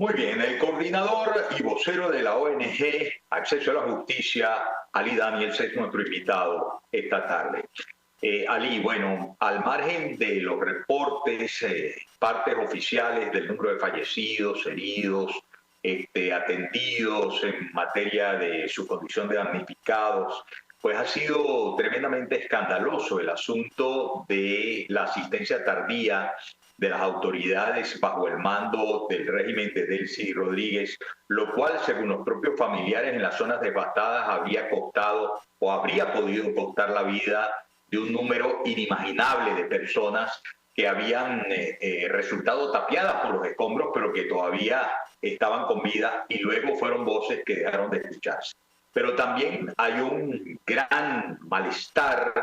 Muy bien, el coordinador y vocero de la ONG Acceso a la Justicia, Ali Daniels, es nuestro invitado esta tarde. Ali, bueno, al margen de los reportes, partes oficiales del número de fallecidos, heridos, atendidos en materia de su condición de damnificados, pues ha sido tremendamente escandaloso el asunto de la asistencia tardía de las autoridades bajo el mando del régimen de Delcy Rodríguez, lo cual, según los propios familiares en las zonas devastadas, habría costado o habría podido costar la vida de un número inimaginable de personas que habían resultado tapiadas por los escombros, pero que todavía estaban con vida, y luego fueron voces que dejaron de escucharse. Pero también hay un gran malestar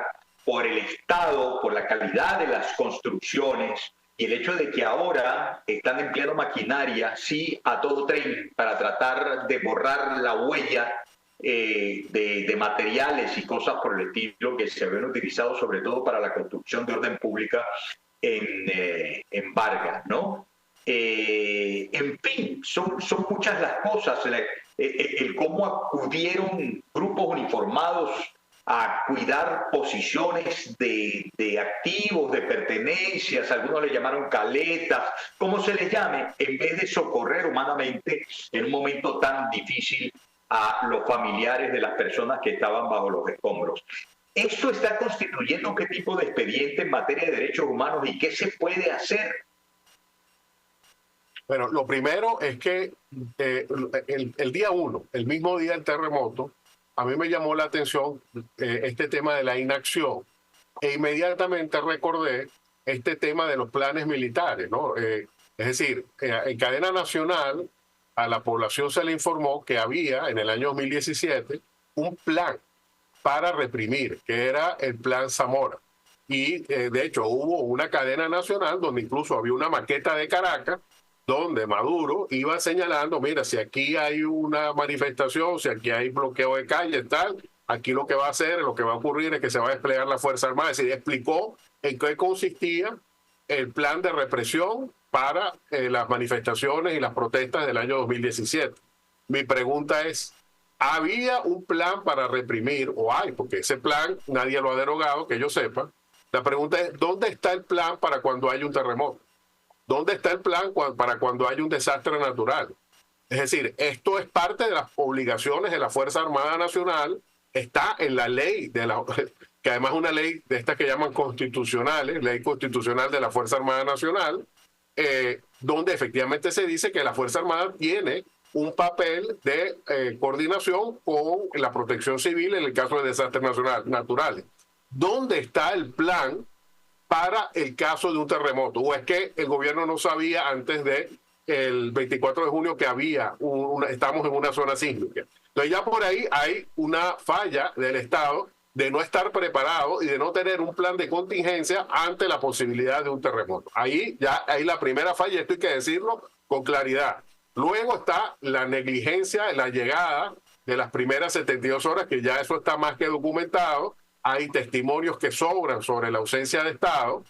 por el estado, por la calidad de las construcciones, y el hecho de que ahora están empleando maquinaria, sí, a todo tren, para tratar de borrar la huella de materiales y cosas por el estilo que se habían utilizado sobre todo para la construcción de orden pública en Vargas, ¿no? En fin, son muchas las cosas, el cómo acudieron grupos uniformados a cuidar posiciones de activos, de pertenencias, algunos le llamaron caletas, como se les llame, en vez de socorrer humanamente en un momento tan difícil a los familiares de las personas que estaban bajo los escombros. ¿Esto está constituyendo qué tipo de expediente en materia de derechos humanos y qué se puede hacer? Bueno, lo primero es que el día 1, el mismo día del terremoto, a mí me llamó la atención este tema de la inacción, e inmediatamente recordé este tema de los planes militares, ¿no? Es decir, en cadena nacional a la población se le informó que había en el año 2017 un plan para reprimir, que era el Plan Zamora. Y de hecho hubo una cadena nacional donde incluso había una maqueta de Caracas donde Maduro iba señalando, mira, si aquí hay una manifestación, si aquí hay bloqueo de calle, tal, aquí lo que va a hacer, lo que va a ocurrir es que se va a desplegar la Fuerza Armada. Es decir, explicó en qué consistía el plan de represión para las manifestaciones y las protestas del año 2017. Mi pregunta es, ¿había un plan para reprimir, o hay, porque ese plan nadie lo ha derogado, que yo sepa? La pregunta es, ¿dónde está el plan para cuando haya un terremoto? ¿Dónde está el plan para cuando haya un desastre natural? Es decir, esto es parte de las obligaciones de la Fuerza Armada Nacional, está en la ley, que además es una ley de estas que llaman constitucionales, ley constitucional de la Fuerza Armada Nacional, donde efectivamente se dice que la Fuerza Armada tiene un papel de coordinación con la protección civil en el caso de desastres naturales. ¿Dónde está el plan para el caso de un terremoto? ¿O es que el gobierno no sabía antes del 24 de junio que estamos en una zona sísmica? Entonces ya por ahí hay una falla del Estado de no estar preparado y de no tener un plan de contingencia ante la posibilidad de un terremoto. Ahí ya hay la primera falla, esto hay que decirlo con claridad. Luego está la negligencia, la llegada de las primeras 72 horas, que ya eso está más que documentado. Hay testimonios que sobran sobre la ausencia de Estado.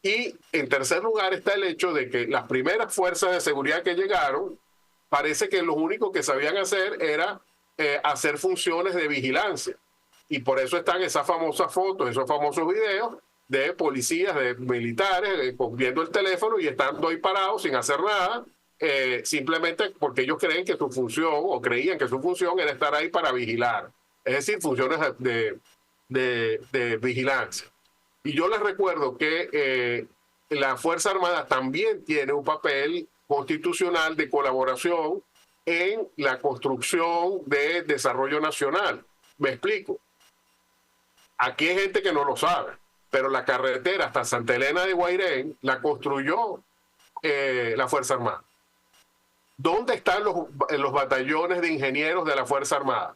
Y en tercer lugar está el hecho de que las primeras fuerzas de seguridad que llegaron, parece que lo único que sabían hacer era hacer funciones de vigilancia. Y por eso están esas famosas fotos, esos famosos videos de policías, de militares, viendo el teléfono y estando ahí parados sin hacer nada, simplemente porque ellos creen que su función, o creían que su función era estar ahí para vigilar. Es decir, funciones de vigilancia. Y yo les recuerdo que la Fuerza Armada también tiene un papel constitucional de colaboración en la construcción de desarrollo nacional. Me explico. Aquí hay gente que no lo sabe, pero la carretera hasta Santa Elena de Guairén la construyó la Fuerza Armada. ¿Dónde están los batallones de ingenieros de la Fuerza Armada?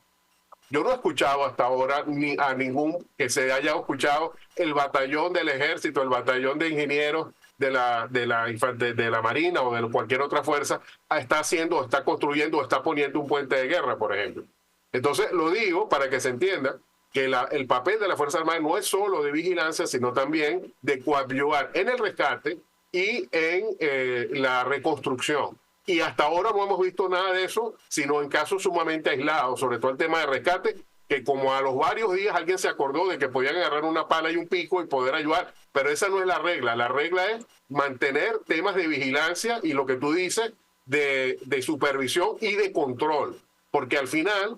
Yo no he escuchado hasta ahora ni a ningún que se haya escuchado el batallón del ejército, el batallón de ingenieros de la Marina o de cualquier otra fuerza está construyendo o está poniendo un puente de guerra, por ejemplo. Entonces lo digo para que se entienda que el papel de la Fuerza Armada no es solo de vigilancia, sino también de coadyuvar en el rescate y en la reconstrucción. y hasta ahora no hemos visto nada de eso, sino en casos sumamente aislados, sobre todo el tema de rescate, que como a los varios días alguien se acordó de que podían agarrar una pala y un pico y poder ayudar, pero esa no es la regla es mantener temas de vigilancia y lo que tú dices de supervisión y de control, porque al final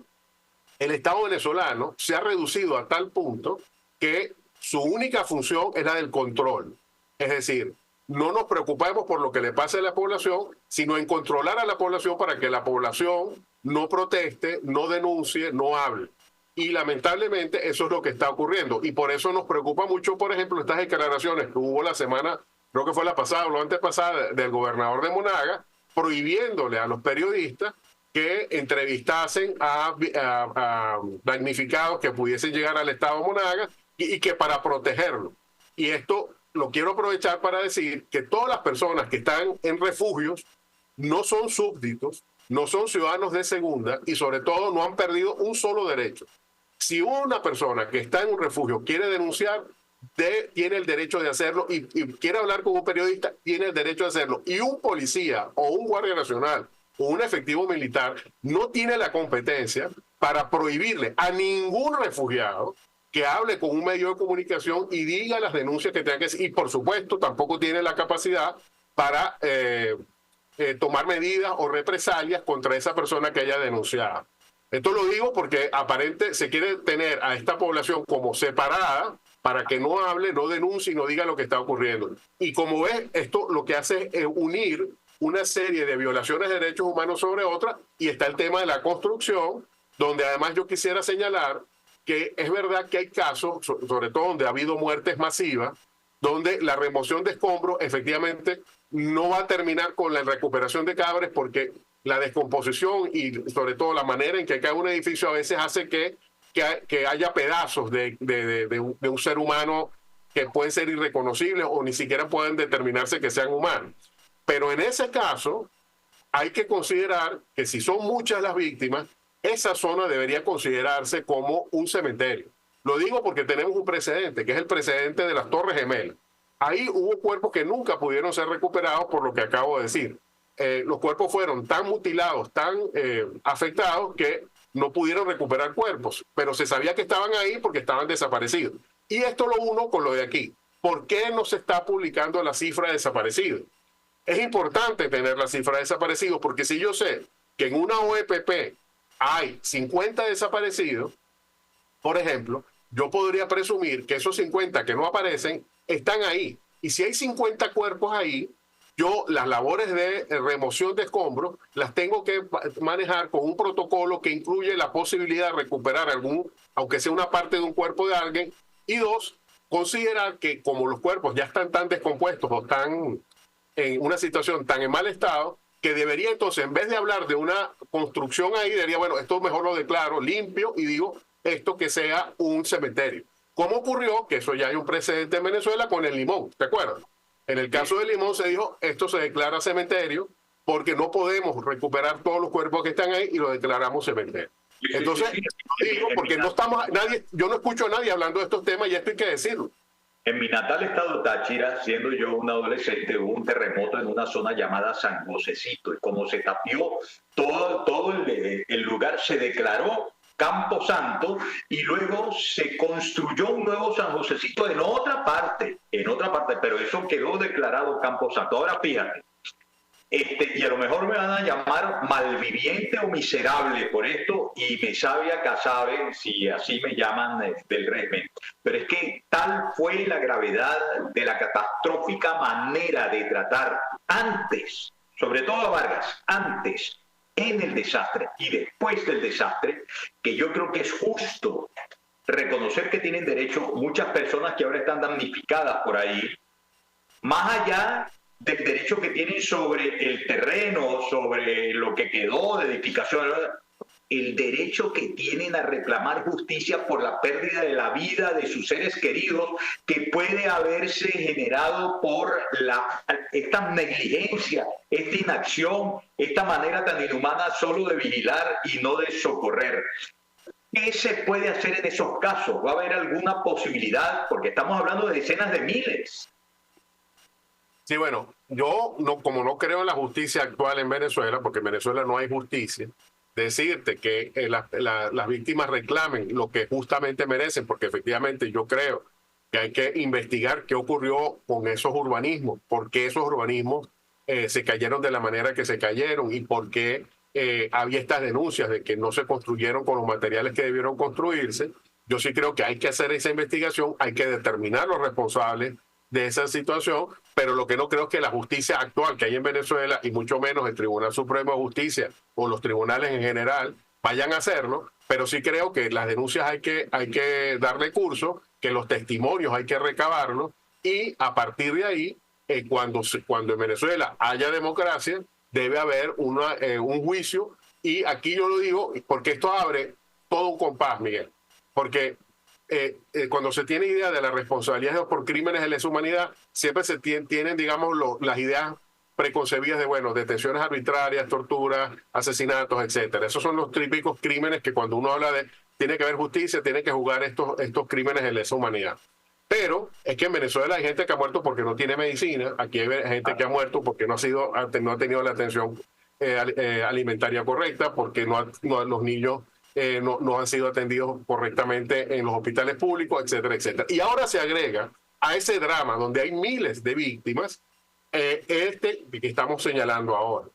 el Estado venezolano se ha reducido a tal punto que su única función es la del control. Es decir, no nos preocupamos por lo que le pase a la población, sino en controlar a la población para que la población no proteste, no denuncie, no hable. Y lamentablemente eso es lo que está ocurriendo. Y por eso nos preocupa mucho, por ejemplo, estas declaraciones que hubo la semana, creo que fue la pasada o la antepasada, del gobernador de Monagas, prohibiéndole a los periodistas que entrevistasen a damnificados que pudiesen llegar al estado de Monagas y que para protegerlo. Y esto lo quiero aprovechar para decir que todas las personas que están en refugios no son súbditos, no son ciudadanos de segunda y sobre todo no han perdido un solo derecho. Si una persona que está en un refugio quiere denunciar, tiene el derecho de hacerlo y quiere hablar con un periodista, tiene el derecho de hacerlo. Y un policía o un guardia nacional o un efectivo militar no tiene la competencia para prohibirle a ningún refugiado que hable con un medio de comunicación y diga las denuncias que tenga que hacer. Y por supuesto tampoco tiene la capacidad para tomar medidas o represalias contra esa persona que haya denunciado. Esto lo digo porque aparente se quiere tener a esta población como separada para que no hable, no denuncie y no diga lo que está ocurriendo. Y como ves, esto lo que hace es unir una serie de violaciones de derechos humanos sobre otras, y está el tema de la construcción, donde además yo quisiera señalar que es verdad que hay casos, sobre todo donde ha habido muertes masivas, donde la remoción de escombros efectivamente no va a terminar con la recuperación de cadáveres porque la descomposición y sobre todo la manera en que cae un edificio a veces hace que haya pedazos de un ser humano que pueden ser irreconocibles o ni siquiera pueden determinarse que sean humanos. Pero en ese caso hay que considerar que si son muchas las víctimas, esa zona debería considerarse como un cementerio. Lo digo porque tenemos un precedente, que es el precedente de las Torres Gemelas. Ahí hubo cuerpos que nunca pudieron ser recuperados por lo que acabo de decir. Los cuerpos fueron tan mutilados, tan afectados, que no pudieron recuperar cuerpos, pero se sabía que estaban ahí porque estaban desaparecidos. Y esto lo uno con lo de aquí. ¿Por qué no se está publicando la cifra de desaparecidos? Es importante tener la cifra de desaparecidos porque si yo sé que en una OEPP hay 50 desaparecidos, por ejemplo, yo podría presumir que esos 50 que no aparecen están ahí. Y si hay 50 cuerpos ahí, yo las labores de remoción de escombros las tengo que manejar con un protocolo que incluye la posibilidad de recuperar aunque sea una parte de un cuerpo de alguien. Y dos, considerar que como los cuerpos ya están tan descompuestos o están en una situación tan en mal estado, que debería entonces, en vez de hablar de una construcción ahí, diría, bueno, esto mejor lo declaro limpio y digo esto que sea un cementerio. ¿Cómo ocurrió? Que eso ya hay un precedente en Venezuela con el Limón, ¿te acuerdas? En el caso del Limón se dijo, esto se declara cementerio porque no podemos recuperar todos los cuerpos que están ahí y lo declaramos cementerio. Entonces, digo, porque no estamos, yo no escucho a nadie hablando de estos temas y esto hay que decirlo. En mi natal estado Táchira, siendo yo un adolescente, hubo un terremoto en una zona llamada San Josecito y como se tapió todo el lugar, se declaró Campo Santo y luego se construyó un nuevo San Josecito en otra parte, pero eso quedó declarado Campo Santo. Ahora fíjate, y a lo mejor me van a llamar malviviente o miserable por esto, y me sabe a casabe si así me llaman del régimen. Pero es que tal fue la gravedad de la catastrófica manera de tratar antes, sobre todo a Vargas, antes, en el desastre y después del desastre, que yo creo que es justo reconocer que tienen derecho muchas personas que ahora están damnificadas por ahí, más allá del derecho que tienen sobre el terreno, sobre lo que quedó de edificación, el derecho que tienen a reclamar justicia por la pérdida de la vida de sus seres queridos que puede haberse generado por esta negligencia, esta inacción, esta manera tan inhumana solo de vigilar y no de socorrer. ¿Qué se puede hacer en esos casos? ¿Va a haber alguna posibilidad? Porque estamos hablando de decenas de miles. Sí, bueno, yo no, como no creo en la justicia actual en Venezuela, porque en Venezuela no hay justicia, decirte que las víctimas reclamen lo que justamente merecen, porque efectivamente yo creo que hay que investigar qué ocurrió con esos urbanismos, por qué esos urbanismos se cayeron de la manera que se cayeron y por qué había estas denuncias de que no se construyeron con los materiales que debieron construirse. Yo sí creo que hay que hacer esa investigación, hay que determinar los responsables de esa situación, pero lo que no creo es que la justicia actual que hay en Venezuela, y mucho menos el Tribunal Supremo de Justicia o los tribunales en general, vayan a hacerlo, pero sí creo que las denuncias hay que darle curso, que los testimonios hay que recabarlos, y a partir de ahí, cuando en Venezuela haya democracia, debe haber un juicio, y aquí yo lo digo porque esto abre todo un compás, Miguel, porque cuando se tiene idea de la responsabilidad por crímenes de lesa humanidad, siempre se tienen, digamos, las ideas preconcebidas de, bueno, detenciones arbitrarias, torturas, asesinatos, etcétera. Esos son los típicos crímenes que cuando uno habla de tiene que haber justicia, tiene que jugar estos crímenes de lesa humanidad. Pero es que en Venezuela hay gente que ha muerto porque no tiene medicina, aquí hay gente que ha muerto porque no ha tenido la atención alimentaria correcta, porque los niños no han sido atendidos correctamente en los hospitales públicos, etcétera, etcétera. Y ahora se agrega a ese drama donde hay miles de víctimas, que estamos señalando ahora,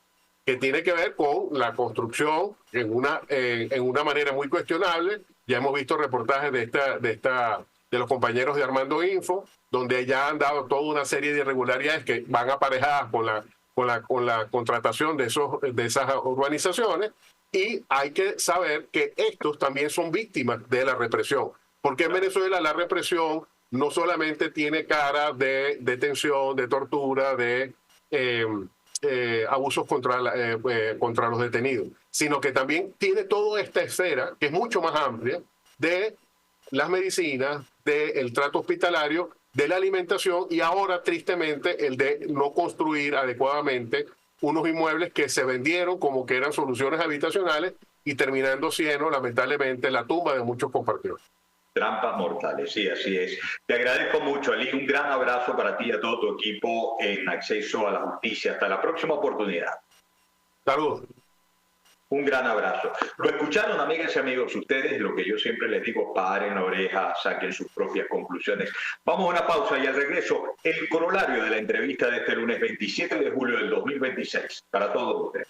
que tiene que ver con la construcción en una manera muy cuestionable. Ya hemos visto reportajes de los compañeros de Armando Info, donde ya han dado toda una serie de irregularidades que van aparejadas con la contratación de esas urbanizaciones, y hay que saber que estos también son víctimas de la represión, porque en Venezuela la represión no solamente tiene cara de detención, de tortura, de abusos contra los detenidos, sino que también tiene toda esta esfera, que es mucho más amplia, de las medicinas, del trato hospitalario, de la alimentación, y ahora tristemente el de no construir adecuadamente unos inmuebles que se vendieron como que eran soluciones habitacionales y terminando siendo lamentablemente la tumba de muchos compatriotas. Trampas mortales, sí, así es. Te agradezco mucho, Ali. Un gran abrazo para ti y a todo tu equipo en Acceso a la Justicia. Hasta la próxima oportunidad. Saludos. Un gran abrazo. Lo escucharon, amigas y amigos, ustedes, lo que yo siempre les digo, paren la oreja, saquen sus propias conclusiones. Vamos a una pausa y al regreso, el corolario de la entrevista de este lunes 27 de julio del 2026. Para todos ustedes.